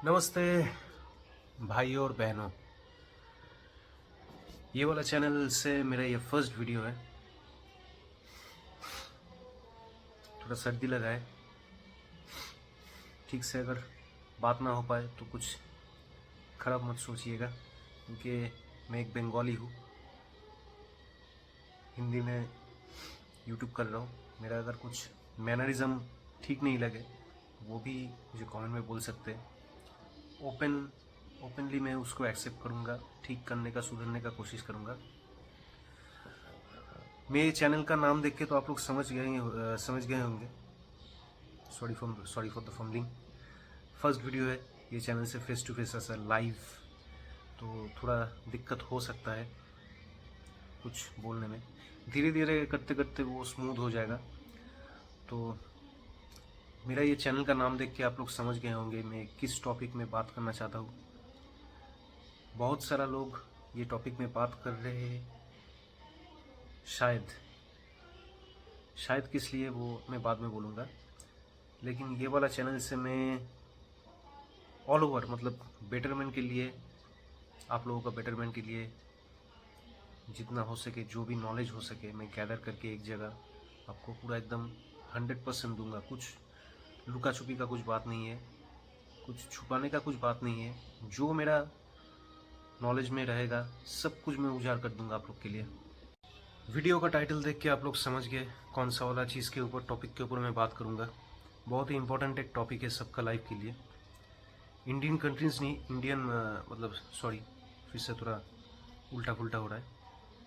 नमस्ते भाइयों और बहनों। ये वाला चैनल से मेरा ये फर्स्ट वीडियो है। थोड़ा सर्दी लगा है, ठीक से अगर बात ना हो पाए तो कुछ ख़राब मत सोचिएगा, क्योंकि मैं एक बंगाली हूँ। हिंदी में यूट्यूब कर रहा हूँ। मेरा अगर कुछ मैनरिज़म ठीक नहीं लगे वो भी मुझे कमेंट में बोल सकते हैं। ओपनली मैं उसको एक्सेप्ट करूँगा, ठीक करने का, सुधरने का कोशिश करूँगा। मेरे चैनल का नाम देख के तो आप लोग समझ गए होंगे। Sorry for the fumbling. First video है ये चैनल से फेस टू फेस ऐसा लाइव, तो थोड़ा दिक्कत हो सकता है कुछ बोलने में। धीरे धीरे करते करते वो स्मूथ हो जाएगा। तो मेरा ये चैनल का नाम देख के आप लोग समझ गए होंगे मैं किस टॉपिक में बात करना चाहता हूँ। बहुत सारा लोग ये टॉपिक में बात कर रहे हैं, शायद किस लिए वो मैं बाद में बोलूँगा। लेकिन ये वाला चैनल से मैं ऑल ओवर, मतलब बेटरमेंट के लिए, आप लोगों का बेटरमेंट के लिए जितना हो सके, जो भी नॉलेज हो सके, मैं गैदर करके एक जगह आपको पूरा एकदम 100% दूंगा। कुछ लुका छुपी का कुछ बात नहीं है, कुछ छुपाने का कुछ बात नहीं है। जो मेरा नॉलेज में रहेगा सब कुछ मैं उजागर कर दूंगा आप लोग के लिए। वीडियो का टाइटल देख के आप लोग समझ गए कौन सा वाला चीज़ के ऊपर, टॉपिक के ऊपर मैं बात करूँगा। बहुत ही इंपॉर्टेंट एक टॉपिक है सबका लाइफ के लिए। इंडियन कंट्रीज़ नहीं, इंडियन मतलब सॉरी, फिर से थोड़ा उल्टा पुल्टा हो रहा है,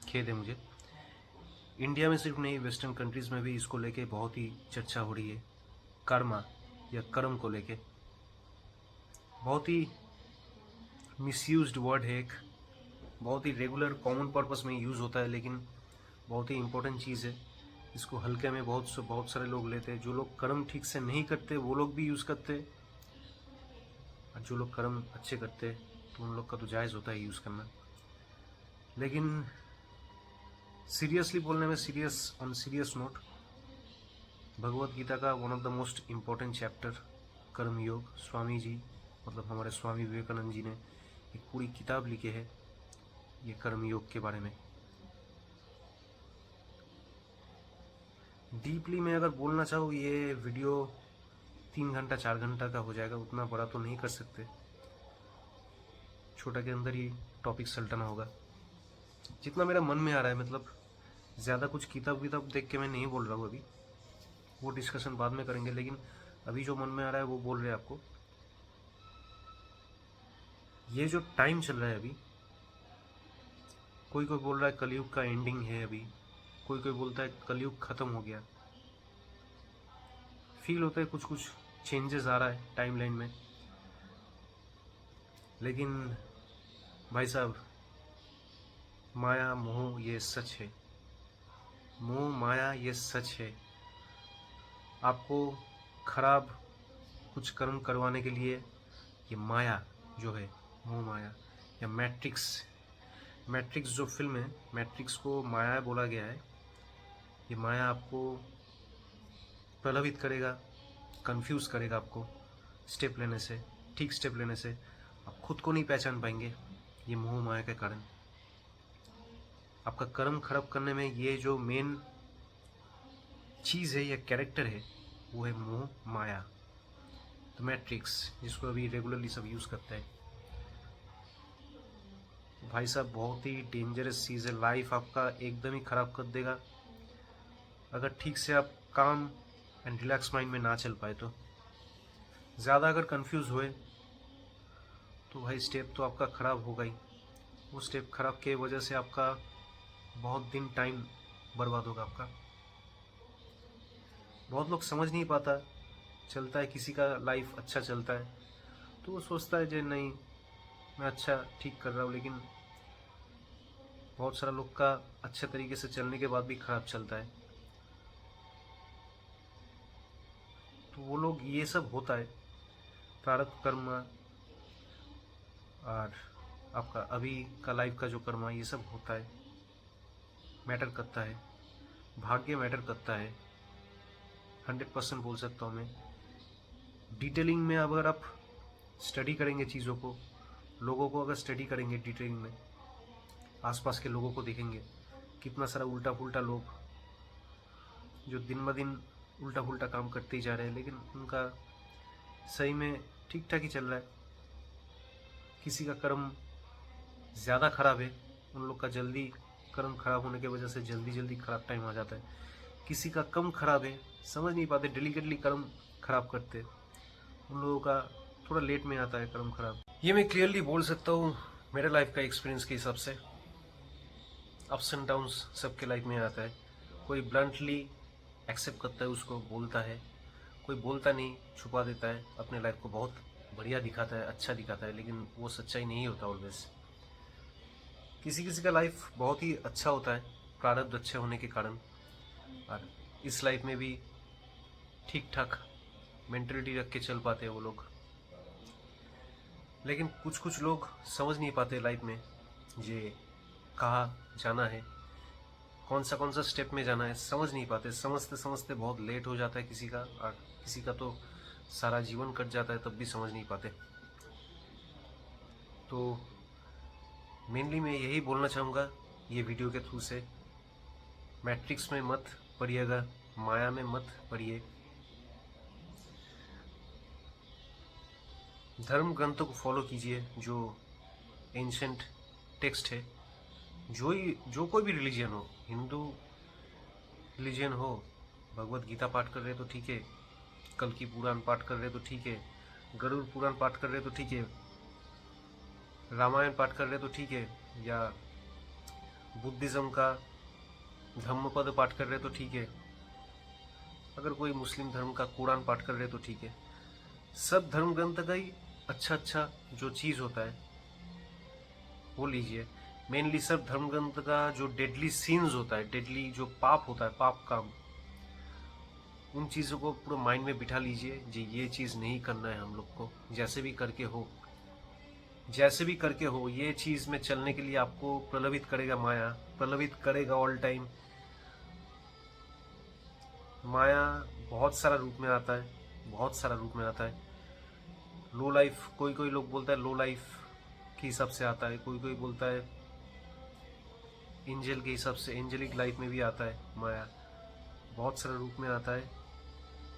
खेद है मुझे। इंडिया में सिर्फ नहीं, वेस्टर्न कंट्रीज़ में भी इसको लेके बहुत ही चर्चा हो रही है। कर्मा या कर्म को लेके बहुत ही मिसयूज्ड वर्ड है एक। बहुत ही रेगुलर कॉमन पर्पस में यूज़ होता है, लेकिन बहुत ही इम्पोर्टेंट चीज़ है। इसको हल्के में बहुत सारे लोग लेते हैं। जो लोग कर्म ठीक से नहीं करते वो लोग भी यूज़ करते हैं, और जो लोग कर्म अच्छे करते हैं तो उन लोग का तो जायज़ होता है यूज़ करना। लेकिन सीरियसली बोलने में, सीरियस नोट, भगवत गीता का one of the most important chapter कर्म योग, स्वामी जी, मतलब हमारे स्वामी विवेकानंद जी ने एक पूरी किताब लिखी है ये कर्म योग के बारे में। डीपली मैं अगर बोलना चाहूँ, ये वीडियो 3 घंटा 4 घंटा का हो जाएगा, उतना बड़ा तो नहीं कर सकते। छोटा के अंदर ही टॉपिक सल्टना होगा। जितना मेरा मन में आ रहा है, मतलब ज़्यादा कुछ किताब विताब देख के मैं नहीं बोल रहा हूँ अभी, वो डिस्कशन बाद में करेंगे। लेकिन अभी जो मन में आ रहा है वो बोल रहे हैं आपको। ये जो टाइम चल रहा है अभी, कोई बोल रहा है कलयुग का एंडिंग है अभी, कोई बोलता है कलयुग ख़त्म हो गया। फील होता है कुछ कुछ चेंजेस आ रहा है टाइमलाइन में। लेकिन भाई साहब, माया मोह ये सच है। मोह माया ये सच है। आपको खराब कुछ कर्म करवाने के लिए ये माया जो है, मोह माया या मैट्रिक्स, मैट्रिक्स जो फिल्म है, मैट्रिक्स को माया बोला गया है। ये माया आपको प्रलोभित करेगा, कंफ्यूज करेगा आपको। स्टेप लेने से, ठीक स्टेप लेने से आप खुद को नहीं पहचान पाएंगे। ये मोह माया के कारण आपका कर्म खराब करने में ये जो मेन चीज़ है या कैरेक्टर है वो है मोह माया, तो मैट्रिक्स, जिसको अभी रेगुलरली सब यूज़ करते हैं। भाई साहब, बहुत ही डेंजरस चीज़ है। लाइफ आपका एकदम ही ख़राब कर देगा अगर ठीक से आप काम एंड रिलैक्स माइंड में ना चल पाए तो। ज़्यादा अगर कंफ्यूज हुए तो भाई स्टेप तो आपका ख़राब होगा ही। वो स्टेप ख़राब के वजह से आपका बहुत दिन टाइम बर्बाद होगा आपका। बहुत लोग समझ नहीं पाता, चलता है किसी का लाइफ अच्छा चलता है तो वो सोचता है जो नहीं मैं अच्छा ठीक कर रहा हूँ, लेकिन बहुत सारा लोग का अच्छे तरीके से चलने के बाद भी ख़राब चलता है। तो वो लोग, ये सब होता है, प्रारब्ध कर्म और आपका अभी का लाइफ का जो कर्म ये सब होता है, मैटर करता है। भाग्य मैटर करता है, 100% बोल सकता हूँ मैं। डिटेलिंग में अगर आप स्टडी करेंगे चीज़ों को, लोगों को अगर स्टडी करेंगे डिटेलिंग में, आसपास के लोगों को देखेंगे, कितना सारा उल्टा पुल्टा लोग जो दिन ब दिन उल्टा पुल्टा काम करते ही जा रहे हैं, लेकिन उनका सही में ठीक ठाक ही चल रहा है। किसी का कर्म ज़्यादा खराब है, उन लोग का जल्दी कर्म खराब होने की वजह से जल्दी जल्दी खराब टाइम आ जाता है। किसी का कम खराब है, समझ नहीं पाते, डेलिकेटली कर्म खराब करते, उन लोगों का थोड़ा लेट में आता है कर्म खराब। ये मैं क्लियरली बोल सकता हूँ मेरे लाइफ का एक्सपीरियंस के हिसाब से। अप्स एंड डाउन्स सबके लाइफ में आता है। कोई ब्लंटली एक्सेप्ट करता है, उसको बोलता है, कोई बोलता नहीं, छुपा देता है, अपने लाइफ को बहुत बढ़िया दिखाता है, अच्छा दिखाता है, लेकिन वो सच्चाई नहीं होता ऑलवेज। किसी किसी का लाइफ बहुत ही अच्छा होता है प्रारब्ध अच्छे होने के कारण, और इस लाइफ में भी ठीक ठाक मेंटलिटी रख के चल पाते हैं वो लोग। लेकिन कुछ कुछ लोग समझ नहीं पाते लाइफ में ये कहाँ जाना है, कौन सा स्टेप में जाना है, समझ नहीं पाते। समझते समझते बहुत लेट हो जाता है किसी का, और किसी का तो सारा जीवन कट जाता है, तब भी समझ नहीं पाते। तो मेनली मैं यही बोलना चाहूँगा ये वीडियो के थ्रू से, मैट्रिक्स में मत पढ़िएगा, माया में मत पढ़िए। धर्म ग्रंथों को फॉलो कीजिए, जो एंशंट टेक्स्ट है, जो कोई भी रिलीजन हो, हिंदू रिलीजन हो, भगवत गीता पाठ कर रहे तो ठीक है, कल की पुराण पाठ कर रहे तो ठीक है, गरुड़ पुराण पाठ कर रहे तो ठीक है, रामायण पाठ कर रहे तो ठीक है, या बुद्धिज़्म का धम्मपद पाठ कर रहे तो ठीक है, अगर कोई मुस्लिम धर्म का कुरान पाठ कर रहे तो ठीक है। सब धर्म ग्रंथ का ही अच्छा जो चीज़ होता है वो लीजिए। मेनली सब धर्म ग्रंथ का जो डेडली सीन्स होता है, डेडली जो पाप होता है, पाप काम, उन चीज़ों को पूरा माइंड में बिठा लीजिए जी, ये चीज़ नहीं करना है हम लोग को, जैसे भी करके हो ये चीज़ में चलने के लिए आपको प्रलोभित करेगा माया, प्रलोभित करेगा ऑल टाइम। माया बहुत सारा रूप में आता है, लो लाइफ, कोई लोग बोलता है लो लाइफ के हिसाब से आता है, कोई बोलता है एंजल के हिसाब से, एंजलिक लाइफ में भी आता है माया, बहुत सारे रूप में आता है।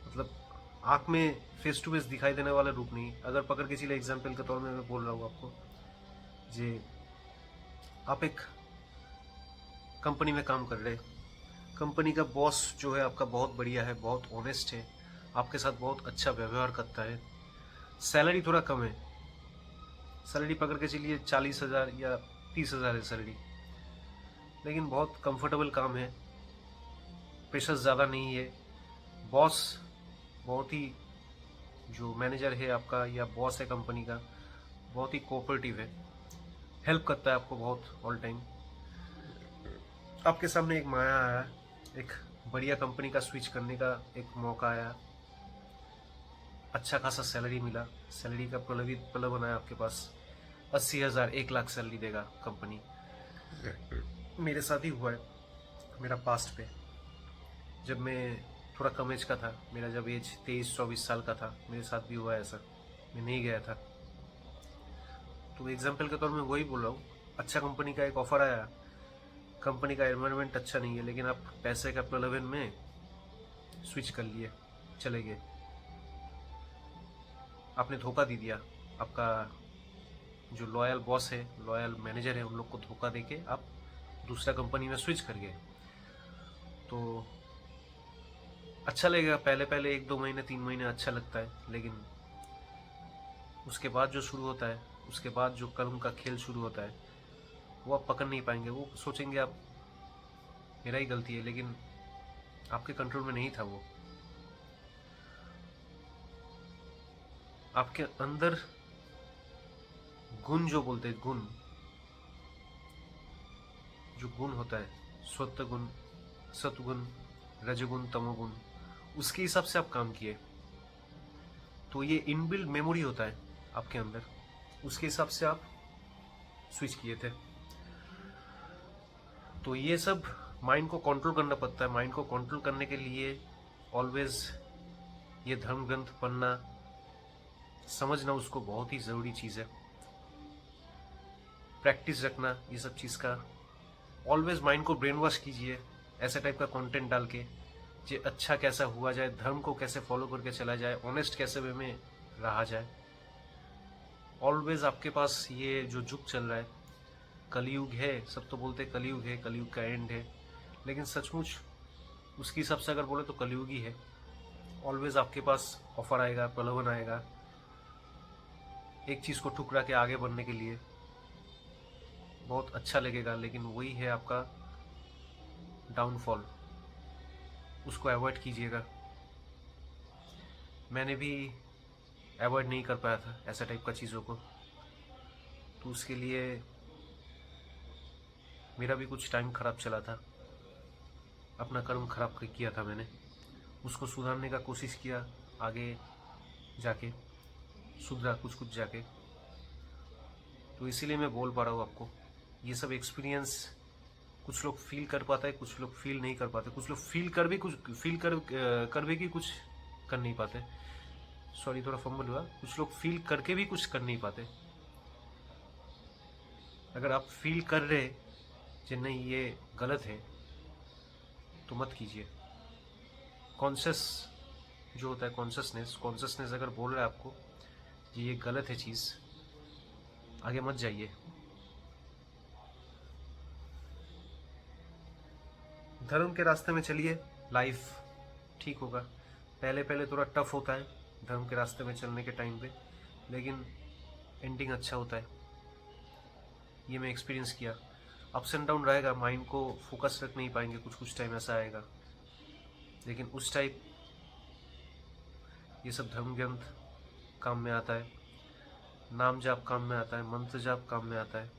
मतलब आँख में फेस टू फेस दिखाई देने वाला रूप नहीं। अगर पकड़ के चले एग्जाम्पल के तौर में मैं बोल रहा हूँ आपको, जे आप एक कंपनी में काम कर रहे, कंपनी का बॉस जो है आपका बहुत बढ़िया है, बहुत ऑनेस्ट है, आपके साथ बहुत अच्छा व्यवहार करता है, सैलरी थोड़ा कम है, सैलरी पकड़ के चलिए 40,000 या 30,000 है सैलरी, लेकिन बहुत कंफर्टेबल काम है, प्रेशर ज़्यादा नहीं है, बॉस बहुत ही, जो मैनेजर है आपका या बॉस है कंपनी का, बहुत ही कोऑपरेटिव है, हेल्प करता है आपको बहुत ऑल टाइम। आपके सामने एक माया आया, एक बढ़िया कंपनी का स्विच करने का एक मौका आया, अच्छा खासा सैलरी मिला, सैलरी का प्रलोभन आया आपके पास, 80,000 1 लाख सैलरी देगा कंपनी। मेरे साथ ही हुआ है, मेरा पास्ट पे, जब मैं थोड़ा कम एज का था, मेरा जब एज 23-24 साल का था, मेरे साथ भी हुआ है ऐसा, मैं नहीं गया था। तो एग्जाम्पल के तौर में वही बोल रहा हूँ, अच्छा कंपनी का एक ऑफर आया, कंपनी का एनवायरनमेंट अच्छा नहीं है, लेकिन आप पैसे का प्रलोभन में स्विच कर लिए, चले गए, आपने धोखा दे दिया, आपका जो लॉयल बॉस है, लॉयल मैनेजर है, उन लोग को धोखा देके आप दूसरा कंपनी में स्विच कर गए। तो अच्छा लगेगा, पहले 1-2 महीने 3 महीने अच्छा लगता है, लेकिन उसके बाद जो शुरू होता है, उसके बाद जो कर्म का खेल शुरू होता है, वो आप पकड़ नहीं पाएंगे। वो सोचेंगे आप, मेरा ही गलती है, लेकिन आपके कंट्रोल में नहीं था वो। आपके अंदर गुण जो बोलते हैं, गुण जो गुण होता है, सत्व गुण, सतगुण, रजगुण, तमोगुण, उसके हिसाब से आप काम किए, तो ये इनबिल्ट मेमोरी होता है आपके अंदर, उसके हिसाब से आप स्विच किए थे। तो ये सब माइंड को कंट्रोल करना पड़ता है। माइंड को कंट्रोल करने के लिए ऑलवेज ये धर्म ग्रंथ पढ़ना, समझना उसको बहुत ही ज़रूरी चीज़ है। प्रैक्टिस रखना ये सब चीज़ का। ऑलवेज माइंड को ब्रेन वॉश कीजिए ऐसे टाइप का कंटेंट डाल के, जे अच्छा कैसा हुआ जाए, धर्म को कैसे फॉलो करके चला जाए, ऑनेस्ट कैसे वे में रहा जाए। ऑलवेज आपके पास ये जो युग चल रहा है, कलयुग है, सब तो बोलते हैं कलयुग है, कलयुग का एंड है, लेकिन सचमुच उसके हिसाब से अगर बोले तो कलयुग ही है। ऑलवेज आपके पास ऑफर आएगा, प्रलोभन आएगा एक चीज़ को ठुकरा के आगे बढ़ने के लिए। बहुत अच्छा लगेगा, लेकिन वही है आपका डाउनफॉल। उसको अवॉइड कीजिएगा। मैंने भी अवॉइड नहीं कर पाया था ऐसा टाइप का चीज़ों को, तो उसके लिए मेरा भी कुछ टाइम ख़राब चला था। अपना कर्म ख़राब किया था मैंने, उसको सुधारने का कोशिश किया, आगे जाके सुधरा कुछ कुछ जाके। तो इसीलिए मैं बोल पा रहा हूँ आपको, ये सब एक्सपीरियंस कुछ लोग फील कर पाता है, कुछ लोग फील नहीं कर पाते, कुछ लोग फील कर भी कुछ कर नहीं पाते। सॉरी थोड़ा फंबल हुआ। कुछ लोग फील करके भी कुछ कर नहीं पाते। अगर आप फील कर रहे कि नहीं ये गलत है तो मत कीजिए। कॉन्शियस जो होता है, कॉन्शियसनेस अगर बोल रहा है आपको कि ये गलत है चीज़, आगे मत जाइए। धर्म के रास्ते में चलिए, लाइफ ठीक होगा। पहले पहले थोड़ा टफ होता है धर्म के रास्ते में चलने के टाइम पे, लेकिन एंडिंग अच्छा होता है। ये मैं एक्सपीरियंस किया। अप्स एंड डाउन रहेगा, माइंड को फोकस रख नहीं पाएंगे, कुछ कुछ टाइम ऐसा आएगा, लेकिन उस टाइप ये सब धर्म ग्रंथ काम में आता है, नाम जाप काम में आता है, मंत्र जाप काम में आता है।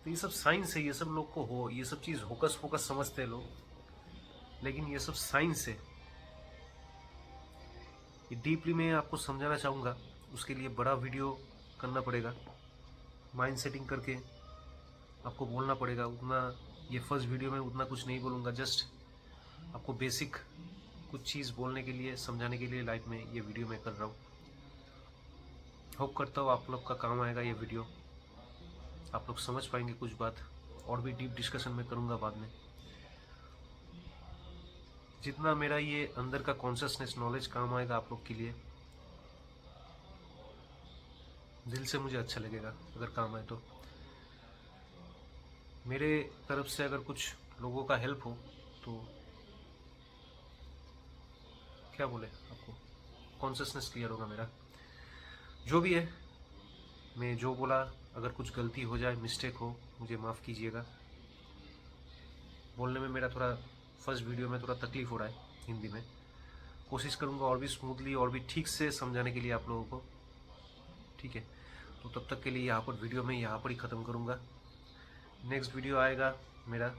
तो ये सब साइंस है, ये सब लोग को हो, ये सब चीज़ होकस पोकस समझते हैं लोग, लेकिन ये सब साइंस है। ये डीपली मैं आपको समझाना चाहूँगा, उसके लिए बड़ा वीडियो करना पड़ेगा, माइंड सेटिंग करके आपको बोलना पड़ेगा। उतना ये फर्स्ट वीडियो में उतना कुछ नहीं बोलूँगा, जस्ट आपको बेसिक कुछ चीज़ बोलने के लिए, समझाने के लिए लाइफ में ये वीडियो मैं कर रहा हूँ। होप करता हूँ आप लोग का काम आएगा ये वीडियो, आप लोग समझ पाएंगे कुछ बात। और भी डीप डिस्कशन में करूँगा बाद में। जितना मेरा ये अंदर का कॉन्शियसनेस नॉलेज काम आएगा आप लोग के लिए, दिल से मुझे अच्छा लगेगा अगर काम आए तो। मेरे तरफ से अगर कुछ लोगों का हेल्प हो तो क्या बोले आपको, कॉन्शियसनेस क्लियर होगा मेरा। जो भी है, मैं जो बोला, अगर कुछ गलती हो जाए, मिस्टेक हो, मुझे माफ़ कीजिएगा। बोलने में मेरा थोड़ा फर्स्ट वीडियो में थोड़ा तकलीफ़ हो रहा है हिंदी में। कोशिश करूँगा और भी स्मूथली और भी ठीक से समझाने के लिए आप लोगों को, ठीक है। तो तब तक के लिए यहाँ पर वीडियो में यहाँ पर ही ख़त्म करूँगा। नेक्स्ट वीडियो आएगा मेरा,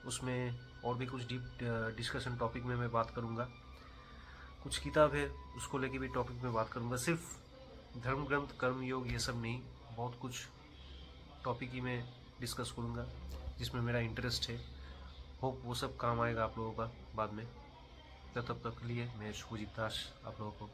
उसमें और भी कुछ डीप डिस्कशन टॉपिक में मैं बात करूँगा। कुछ किताब है उसको लेके भी टॉपिक में बात करूँगा, सिर्फ धर्म ग्रंथ, कर्म योग ये सब नहीं, बहुत कुछ टॉपिक ही मैं डिस्कस करूँगा जिसमें मेरा इंटरेस्ट है। होप वो सब काम आएगा आप लोगों का बाद में। तब तक के लिए मैं शुभजीत दास आप लोगों को